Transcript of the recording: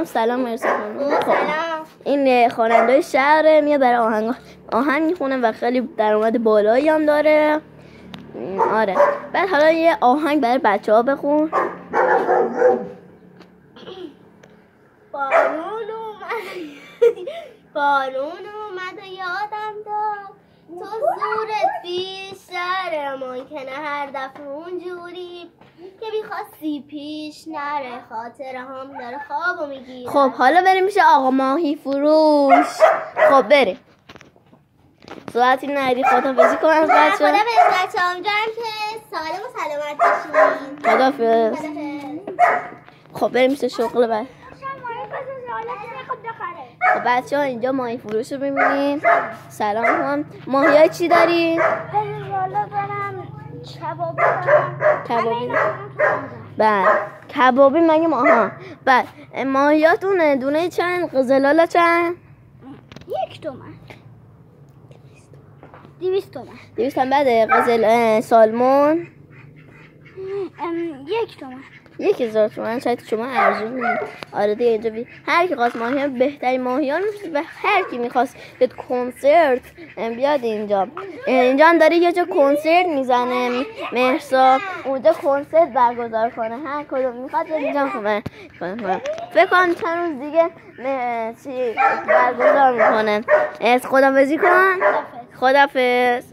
سلام مرسی خانم. خب این خواننده شهره، میاد برای آهنگ میخونه و خیلی درآمد بالایی هم داره. آره بعد حالا یه آهنگ برای بچه ها بخون. بارون اومد و یادم داد تو زورت بیشتره، ممکنه هر دفعه اونجوری که میخواستی پیش نره، خاطره هم داره خوابو میگیره. خب حالا بریم میشه آقا ماهی فروش. خب بریم ساعتی نری خداحافظی کن از بچه. خداحافظ بچه هم جان که سالم و سلامت باشین. خداحافظ. خب بریم میشه شغل بعد. خب بچه ها اینجا ماهی فروش رو ببینیم. سلام هم ماهی های چی داری؟ کبابی. بعد کبابی مگه ماها. بعد ماهیاتونه دونه چند؟ قزلالا چند؟ 1 تومن 200 تومن 200 هم. بعد قزل سالمون 1 تومن 1000 تومن. شاید شما ارزون. آره دیگه اینجا هر کی خواست ماهی بهترین ماهیان و هر کی میخواست به کنسرت بیاد اینجا هم داره یه جا کنسرت میزنه مهرسا، اونجا کنسرت برگزار کنه. هر کدوم میخواد اینجا کنه. فکر کنم چند روز دیگه برگزار میکنه. خداحافظی کن. خداحافظ.